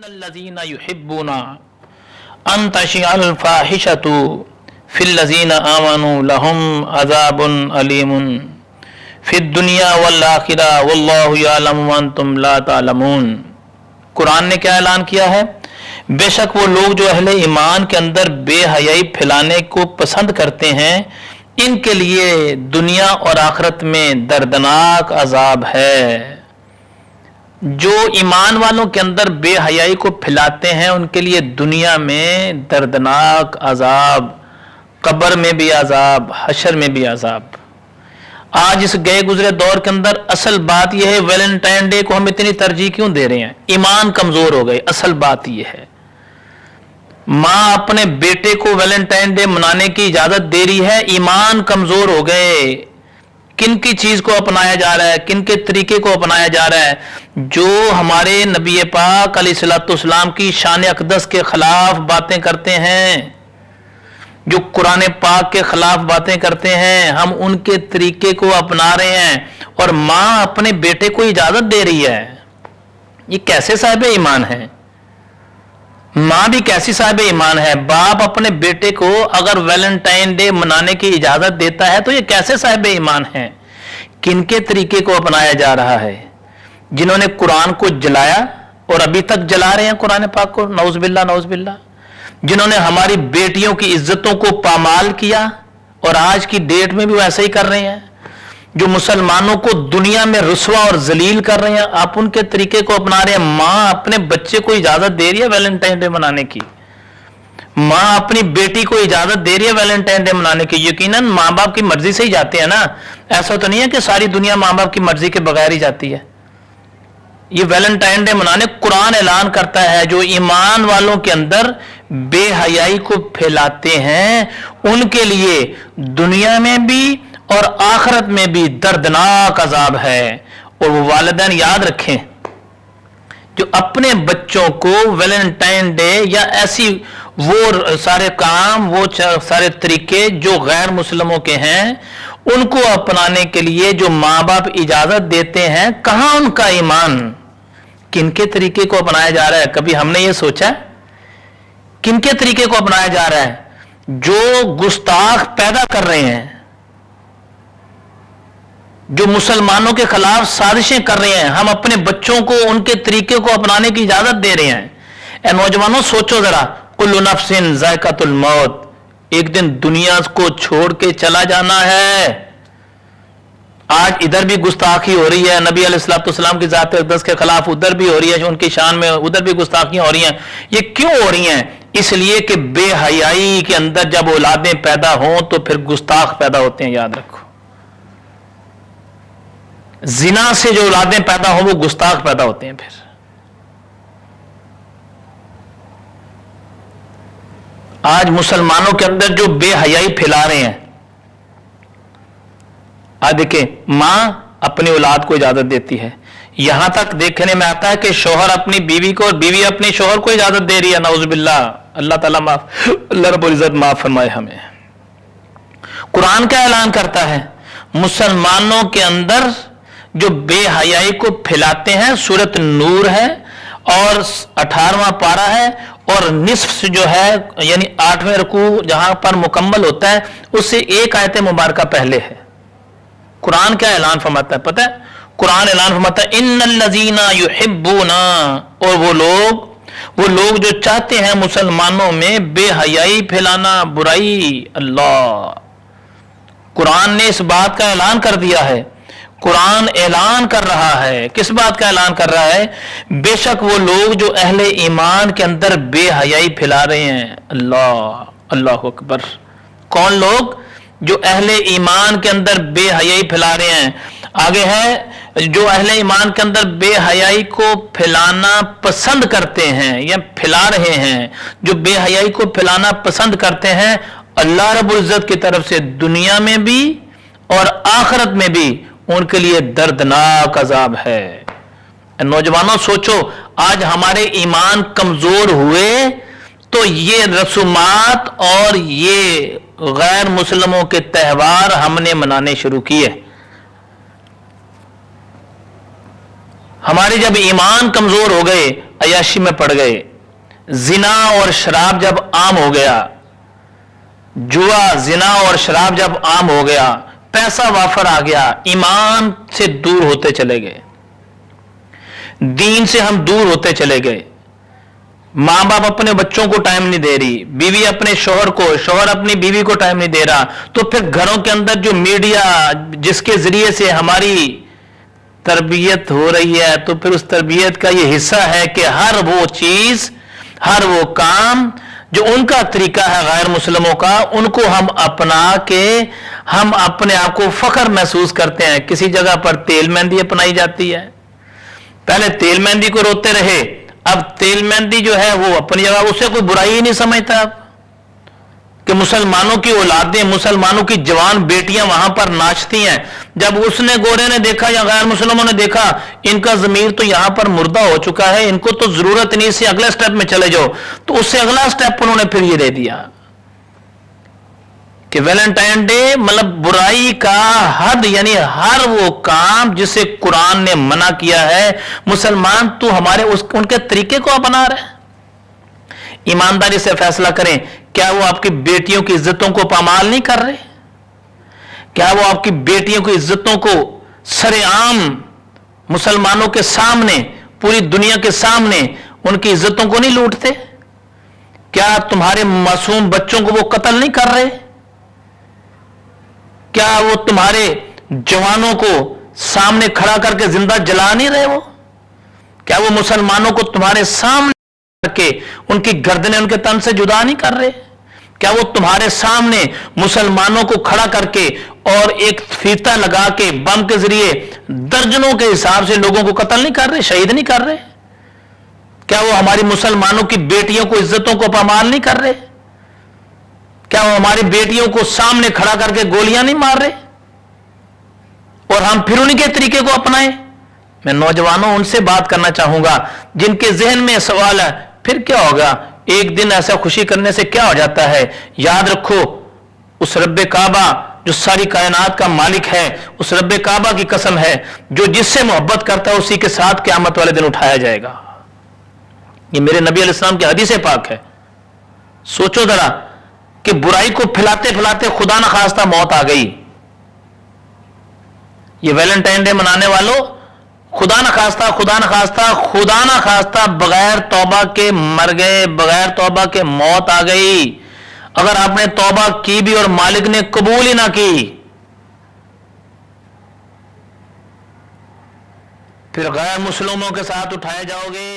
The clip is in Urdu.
الذین یحبون ان تشیع الفاحشۃ فی الذین آمنوا لهم عذاب علیم فی الدنیا والآخرہ واللہ یعلم وانتم لا تعلمون۔ قرآن نے کیا اعلان کیا ہے؟ بے شک وہ لوگ جو اہل ایمان کے اندر بے حیائی پھیلانے کو پسند کرتے ہیں، ان کے لیے دنیا اور آخرت میں دردناک عذاب ہے۔ جو ایمان والوں کے اندر بے حیائی کو پھیلاتے ہیں ان کے لیے دنیا میں دردناک عذاب، قبر میں بھی عذاب، حشر میں بھی عذاب۔ آج اس گئے گزرے دور کے اندر اصل بات یہ ہے، ویلنٹائن ڈے کو ہم اتنی ترجیح کیوں دے رہے ہیں؟ ایمان کمزور ہو گئے۔ اصل بات یہ ہے، ماں اپنے بیٹے کو ویلنٹائن ڈے منانے کی اجازت دے رہی ہے، ایمان کمزور ہو گئے۔ کن کی چیز کو اپنایا جا رہا ہے، کن کے طریقے کو اپنایا جا رہا ہے؟ جو ہمارے نبی پاک علیہ الصلوۃ والسلام کی شان اقدس کے خلاف باتیں کرتے ہیں، جو قرآن پاک کے خلاف باتیں کرتے ہیں، ہم ان کے طریقے کو اپنا رہے ہیں اور ماں اپنے بیٹے کو اجازت دے رہی ہے۔ یہ کیسے صاحب ایمان ہے؟ ماں بھی کیسی صاحب ایمان ہے؟ باپ اپنے بیٹے کو اگر ویلنٹائن ڈے منانے کی اجازت دیتا ہے تو یہ کیسے صاحب ایمان ہے؟ کن کے طریقے کو اپنایا جا رہا ہے؟ جنہوں نے قرآن کو جلایا اور ابھی تک جلا رہے ہیں قرآن پاک کو، نعوذ باللہ نعوذ باللہ، جنہوں نے ہماری بیٹیوں کی عزتوں کو پامال کیا اور آج کی ڈیٹ میں بھی ویسا ہی کر رہے ہیں، جو مسلمانوں کو دنیا میں رسوا اور ذلیل کر رہے ہیں، آپ ان کے طریقے کو اپنا رہے ہیں۔ ماں اپنے بچے کو اجازت دے رہی ہے ویلنٹائن ڈے منانے کی، ماں اپنی بیٹی کو اجازت دے رہی ہے ویلنٹائن ڈے منانے کی۔ یقیناً ماں باپ کی مرضی سے ہی جاتے ہیں نا، ایسا تو نہیں ہے کہ ساری دنیا ماں باپ کی مرضی کے بغیر ہی جاتی ہے۔ یہ ویلنٹائن ڈے منانے قرآن اعلان کرتا ہے، جو ایمان والوں کے اندر بے حیائی کو پھیلاتے ہیں ان کے لیے دنیا میں بھی اور آخرت میں بھی دردناک عذاب ہے۔ اور وہ والدین یاد رکھیں جو اپنے بچوں کو ویلنٹائن ڈے یا ایسی وہ سارے کام، وہ سارے طریقے جو غیر مسلموں کے ہیں ان کو اپنانے کے لیے جو ماں باپ اجازت دیتے ہیں، کہاں ان کا ایمان؟ کن کے طریقے کو اپنایا جا رہا ہے؟ کبھی ہم نے یہ سوچا ہے کن کے طریقے کو اپنایا جا رہا ہے؟ جو گستاخ پیدا کر رہے ہیں، جو مسلمانوں کے خلاف سازشیں کر رہے ہیں، ہم اپنے بچوں کو ان کے طریقے کو اپنانے کی اجازت دے رہے ہیں۔ اے نوجوانوں سوچو ذرا، کل نفس ذائقۃ الموت، ایک دن دنیا کو چھوڑ کے چلا جانا ہے۔ آج ادھر بھی گستاخی ہو رہی ہے، نبی علیہ الصلوۃ والسلام کی ذات اقدس کے خلاف ادھر بھی ہو رہی ہے، جو ان کی شان میں ادھر بھی گستاخیاں ہو رہی ہیں۔ یہ کیوں ہو رہی ہیں؟ اس لیے کہ بے حیائی کے اندر جب اولادیں پیدا ہوں تو پھر گستاخ پیدا ہوتے ہیں، یاد رکھو۔ زنا سے جو اولادیں پیدا ہوں وہ گستاخ پیدا ہوتے ہیں۔ پھر آج مسلمانوں کے اندر جو بے حیائی پھیلا رہے ہیں، آج دیکھیں ماں اپنی اولاد کو اجازت دیتی ہے، یہاں تک دیکھنے میں آتا ہے کہ شوہر اپنی بیوی کو اور بیوی اپنی شوہر کو اجازت دے رہی ہے، نعوذ باللہ۔ اللہ تعالیٰ اللہ رب العزت معاف فرمائے ہمیں۔ قرآن کا اعلان کرتا ہے مسلمانوں کے اندر جو بے حیائی کو پھیلاتے ہیں، سورۃ نور ہے اور 18واں پارہ ہے اور نصف سے جو ہے یعنی 8ویں رکوع جہاں پر مکمل ہوتا ہے اس سے ایک آیت مبارکہ پہلے ہے۔ قرآن کیا اعلان فرماتا ہے پتہ ہے؟ قرآن اعلان فرماتا ہے ان الذین یحبون، اور وہ لوگ جو چاہتے ہیں مسلمانوں میں بے حیائی پھیلانا، برائی۔ اللہ، قرآن نے اس بات کا اعلان کر دیا ہے۔ قرآن اعلان کر رہا ہے، کس بات کا اعلان کر رہا ہے؟ بے شک وہ لوگ جو اہل ایمان کے اندر بے حیائی پھیلا رہے ہیں۔ اللہ، اللہ اکبر۔ کون لوگ؟ جو اہل ایمان کے اندر بے حیائی پھیلا رہے ہیں۔ آگے ہے جو اہل ایمان کے اندر بے حیائی کو پھیلانا پسند کرتے ہیں یا پھیلا رہے ہیں، جو بے حیائی کو پھیلانا پسند کرتے ہیں، اللہ رب العزت کی طرف سے دنیا میں بھی اور آخرت میں بھی ان کے لیے دردناک عذاب ہے۔ نوجوانوں سوچو، آج ہمارے ایمان کمزور ہوئے تو یہ رسومات اور یہ غیر مسلموں کے تہوار ہم نے منانے شروع کیے۔ ہمارے جب ایمان کمزور ہو گئے عیاشی میں پڑ گئے، زنا اور شراب جب عام ہو گیا، جوا زنا اور شراب جب عام ہو گیا، پیسہ وافر آ گیا، ایمان سے دور ہوتے چلے گئے، دین سے ہم دور ہوتے چلے گئے، ماں باپ اپنے بچوں کو ٹائم نہیں دے رہی، بیوی اپنے شوہر کو، شوہر اپنی بیوی کو ٹائم نہیں دے رہا، تو پھر گھروں کے اندر جو میڈیا جس کے ذریعے سے ہماری تربیت ہو رہی ہے، تو پھر اس تربیت کا یہ حصہ ہے کہ ہر وہ چیز، ہر وہ کام جو ان کا طریقہ ہے غیر مسلموں کا، ان کو ہم اپنا کے ہم اپنے آپ کو فخر محسوس کرتے ہیں۔ کسی جگہ پر تیل مہندی اپنائی جاتی ہے، پہلے تیل مہندی کو روتے رہے، اب تیل مہندی جو ہے وہ اپنی جگہ، اسے کوئی برائی ہی نہیں سمجھتا اب، کہ مسلمانوں کی اولادیں، مسلمانوں کی جوان بیٹیاں وہاں پر ناچتی ہیں۔ جب اس نے گورے نے دیکھا یا غیر مسلموں نے دیکھا ان کا ضمیر تو یہاں پر مردہ ہو چکا ہے، ان کو تو ضرورت نہیں، سے اگلے سٹیپ میں چلے جاؤ، تو اس سے اگلا سٹیپ انہوں نے پھر یہ دے دیا کہ ویلنٹائن ڈے مطلب برائی کا حد، یعنی ہر وہ کام جسے قرآن نے منع کیا ہے، مسلمان تو ہمارے ان کے طریقے کو اپنا رہے۔ ایمانداری سے فیصلہ کریں، کیا وہ آپ کی بیٹیوں کی عزتوں کو پامال نہیں کر رہے؟ کیا وہ آپ کی بیٹیوں کی عزتوں کو سر عام مسلمانوں کے سامنے، پوری دنیا کے سامنے ان کی عزتوں کو نہیں لوٹتے؟ کیا تمہارے معصوم بچوں کو وہ قتل نہیں کر رہے؟ کیا وہ تمہارے جوانوں کو سامنے کھڑا کر کے زندہ جلا نہیں رہے؟ وہ کیا وہ مسلمانوں کو تمہارے سامنے کر کے ان کی گردنیں ان کے تن سے جدا نہیں کر رہے؟ کیا وہ تمہارے سامنے مسلمانوں کو کھڑا کر کے اور ایک فیتہ لگا کے بم کے ذریعے درجنوں کے حساب سے لوگوں کو قتل نہیں کر رہے، شہید نہیں کر رہے؟ کیا وہ ہماری مسلمانوں کی بیٹیوں کو عزتوں کو پامال نہیں کر رہے؟ کیا وہ ہماری بیٹیوں کو سامنے کھڑا کر کے گولیاں نہیں مار رہے؟ اور ہم پھر انہی کے طریقے کو اپنائیں؟ میں نوجوانوں ان سے بات کرنا چاہوں گا جن کے ذہن میں سوال ہے پھر کیا ہوگا، ایک دن ایسا خوشی کرنے سے کیا ہو جاتا ہے؟ یاد رکھو اس رب کعبہ جو ساری کائنات کا مالک ہے، اس رب کعبہ کی قسم ہے جو جس سے محبت کرتا ہے اسی کے ساتھ قیامت والے دن اٹھایا جائے گا۔ یہ میرے نبی علیہ السلام کی حدیث پاک ہے۔ سوچو ذرا کہ برائی کو پھیلاتے پھیلاتے خدا نہ خواستہ موت آ گئی، یہ ویلنٹائن ڈے منانے والوں خدا نہ خواستہ بغیر توبہ کے مر گئے، بغیر توبہ کے موت آ گئی۔ اگر آپ نے توبہ کی بھی اور مالک نے قبول ہی نہ کی، پھر غیر مسلموں کے ساتھ اٹھائے جاؤ گے۔